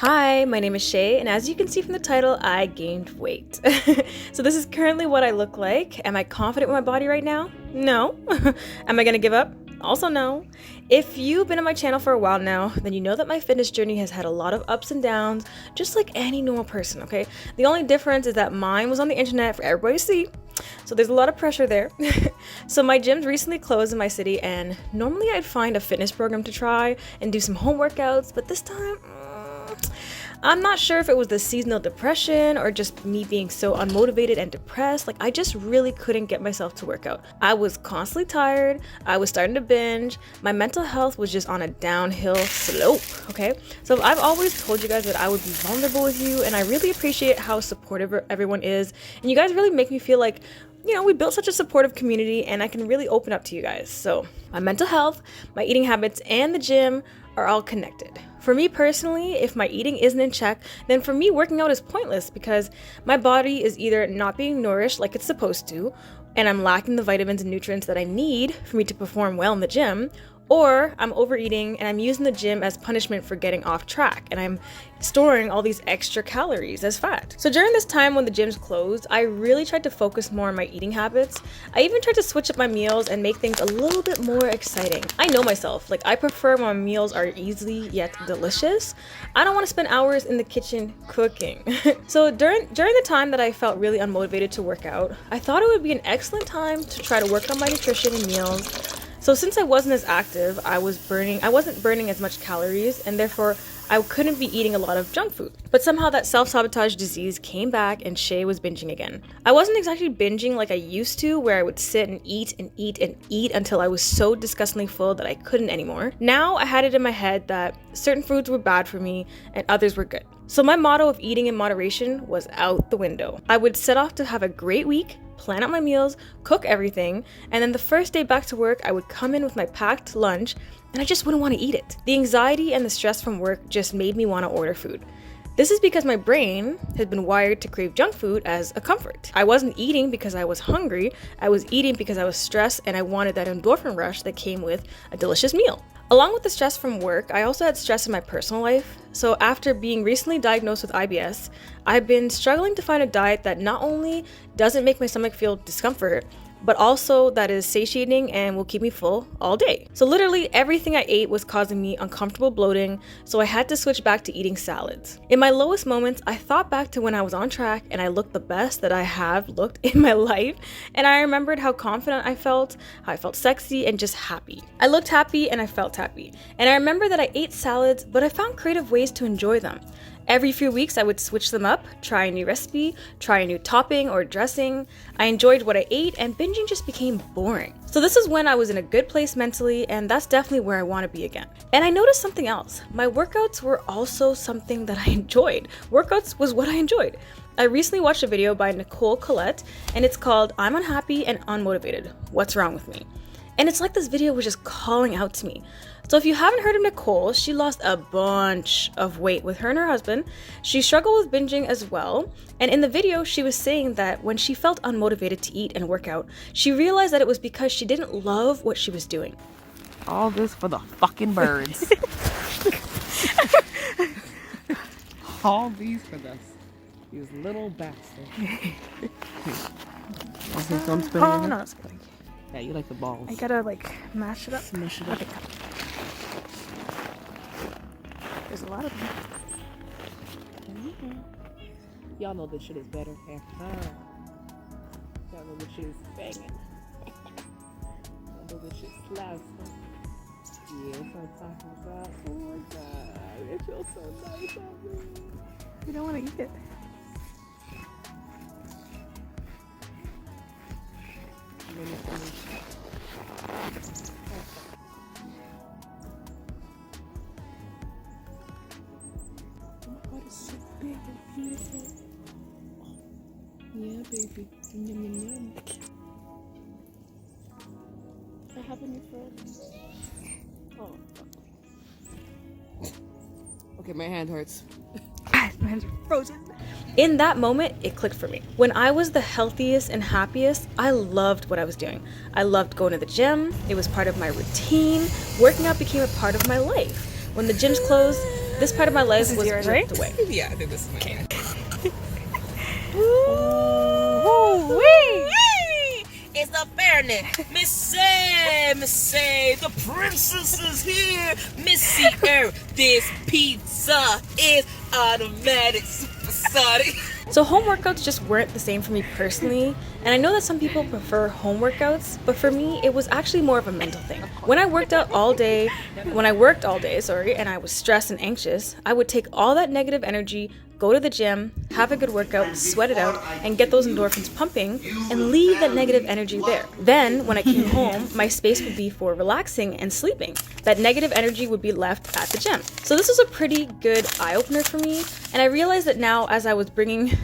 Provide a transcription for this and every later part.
Hi, my name is Shay, and as you can see from the title, I gained weight. So this is currently what I look like. Am I confident with my body right now? No. Am I gonna give up? Also no. If you've been on my channel for a while now, then you know that my fitness journey has had a lot of ups and downs, just like any normal person, okay? The only difference is that mine was on the internet for everybody to see. So there's a lot of pressure there. So my gyms recently closed in my city, and normally I'd find a fitness program to try and do some home workouts, but this time, I'm not sure if it was the seasonal depression or just me being so unmotivated and depressed. Like, I just really couldn't get myself to work out. I was constantly tired. I was starting to binge. My mental health was just on a downhill slope, okay? So I've always told you guys that I would be vulnerable with you, and I really appreciate how supportive everyone is. And you guys really make me feel like, you know, we built such a supportive community and I can really open up to you guys. So my mental health, my eating habits, and the gym are all connected. For me personally, if my eating isn't in check, then for me working out is pointless because my body is either not being nourished like it's supposed to, and I'm lacking the vitamins and nutrients that I need for me to perform well in the gym, or I'm overeating and I'm using the gym as punishment for getting off track, and I'm storing all these extra calories as fat. So during this time when the gyms closed, I really tried to focus more on my eating habits. I even tried to switch up my meals and make things a little bit more exciting. I know myself, like I prefer when my meals are easy yet delicious. I don't want to spend hours in the kitchen cooking. So during the time that I felt really unmotivated to work out, I thought it would be an excellent time to try to work on my nutrition and meals. So since I wasn't as active, I wasn't burning as much calories, and therefore I couldn't be eating a lot of junk food. But somehow that self-sabotage disease came back and Shay was binging again. I wasn't exactly binging like I used to, where I would sit and eat and eat and eat until I was so disgustingly full that I couldn't anymore. Now I had it in my head that certain foods were bad for me and others were good. So my motto of eating in moderation was out the window. I would set off to have a great week, plan out my meals, cook everything, and then the first day back to work, I would come in with my packed lunch and I just wouldn't want to eat it. The anxiety and the stress from work just made me want to order food. This is because my brain had been wired to crave junk food as a comfort. I wasn't eating because I was hungry, I was eating because I was stressed and I wanted that endorphin rush that came with a delicious meal. Along with the stress from work, I also had stress in my personal life. So after being recently diagnosed with IBS, I've been struggling to find a diet that not only doesn't make my stomach feel discomfort, but also that is satiating and will keep me full all day. So literally everything I ate was causing me uncomfortable bloating, so I had to switch back to eating salads. In my lowest moments, I thought back to when I was on track and I looked the best that I have looked in my life, and I remembered how confident I felt, how I felt sexy and just happy. I looked happy and I felt happy. And I remember that I ate salads, but I found creative ways to enjoy them. Every few weeks, I would switch them up, try a new recipe, try a new topping or dressing. I enjoyed what I ate, and binging just became boring. So this is when I was in a good place mentally, and that's definitely where I want to be again. And I noticed something else. My workouts were also something that I enjoyed. Workouts was what I enjoyed. I recently watched a video by Nicole Collette, and it's called I'm Unhappy and Unmotivated. What's Wrong With Me? And it's like this video was just calling out to me. So if you haven't heard of Nicole, she lost a bunch of weight with her and her husband. She struggled with binging as well. And in the video, she was saying that when she felt unmotivated to eat and work out, she realized that it was because she didn't love what she was doing. All this for the fucking birds. All these for these little bastards. Want some thumb spinning? Oh, no, it's good. Yeah, you like the balls. I gotta like mash it up. Smush it up. Okay. There's a lot of them. Y'all know this shit is better after time. Y'all know this shit is banging. Y'all know this shit slaps. Yeah, that's what I'm talking about. Oh my god, it feels so nice out there. You don't want to eat it. So big and beautiful. Yeah, baby. Yum, yum, yum. I have a new friend. Oh, fuck. Okay, my hand hurts. My hands are frozen. In that moment, it clicked for me. When I was the healthiest and happiest, I loved what I was doing. I loved going to the gym. It was part of my routine. Working out became a part of my life. When the gyms closed, this part of my life was yours, ripped right? away. Yeah, I think this is mine. Ooh-wee. It's the fairness. Missy, the princess is here. Missy Air, this pizza is automatic, supersonic. So home workouts just weren't the same for me personally, and I know that some people prefer home workouts, but for me it was actually more of a mental thing. When I worked all day, and I was stressed and anxious, I would take all that negative energy, go to the gym, have a good workout, sweat it out, and get those endorphins pumping, and leave that negative energy there. Then, when I came home, my space would be for relaxing and sleeping. That negative energy would be left at the gym. So this was a pretty good eye-opener for me, and I realized that now as I was bringing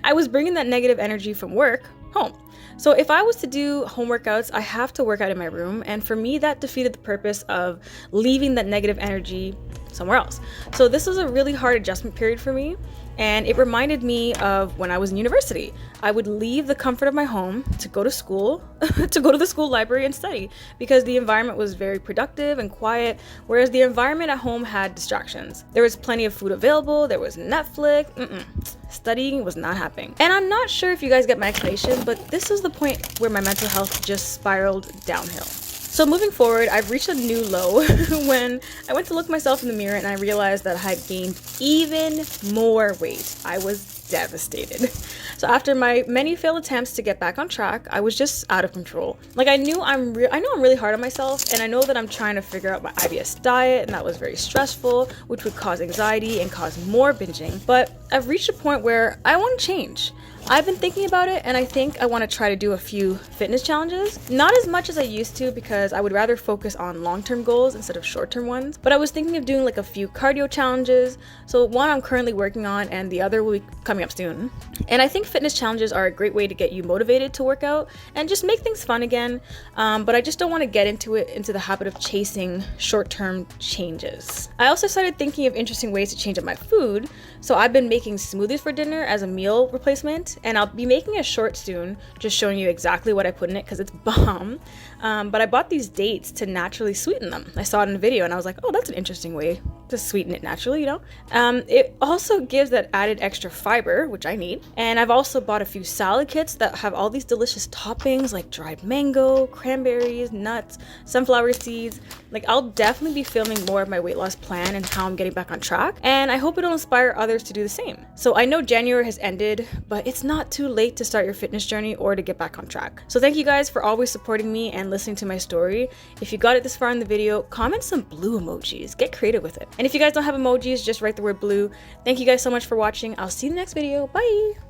that negative energy from work home. So if I was to do home workouts, I have to work out in my room, and for me that defeated the purpose of leaving that negative energy somewhere else. So this was a really hard adjustment period for me, and it reminded me of when I was in university. I would leave the comfort of my home to go to school, to go to the school library and study, because the environment was very productive and quiet, whereas the environment at home had distractions. There was plenty of food available, there was Netflix, studying was not happening. And I'm not sure if you guys get my explanation, but this is the point where my mental health just spiraled downhill. So moving forward, I've reached a new low when I went to look myself in the mirror and I realized that I had gained even more weight. I was devastated. So after my many failed attempts to get back on track, I was just out of control. Like I know I'm really hard on myself, and I know that I'm trying to figure out my IBS diet, and that was very stressful, which would cause anxiety and cause more binging. But I've reached a point where I want to change. I've been thinking about it, and I think I want to try to do a few fitness challenges. Not as much as I used to, because I would rather focus on long-term goals instead of short-term ones. But I was thinking of doing like a few cardio challenges. So one I'm currently working on, and the other will be coming up soon. And I think fitness challenges are a great way to get you motivated to work out and just make things fun again. But I just don't want to get into the habit of chasing short-term changes. I also started thinking of interesting ways to change up my food. So I've been making smoothies for dinner as a meal replacement, and I'll be making a short soon, just showing you exactly what I put in it because it's bomb. But I bought these dates to naturally sweeten them. I saw it in a video and I was like, oh, that's an interesting way to sweeten it naturally, you know? It also gives that added extra fiber, which I need. And I've also bought a few salad kits that have all these delicious toppings like dried mango, cranberries, nuts, sunflower seeds. Like I'll definitely be filming more of my weight loss plan and how I'm getting back on track. And I hope it'll inspire others to do the same. So I know January has ended, but it's not too late to start your fitness journey or to get back on track. So thank you guys for always supporting me and listening to my story. If you got it this far in the video, comment some blue emojis. Get creative with it. And if you guys don't have emojis, just write the word blue. Thank you guys so much for watching. I'll see you in the next video. Bye!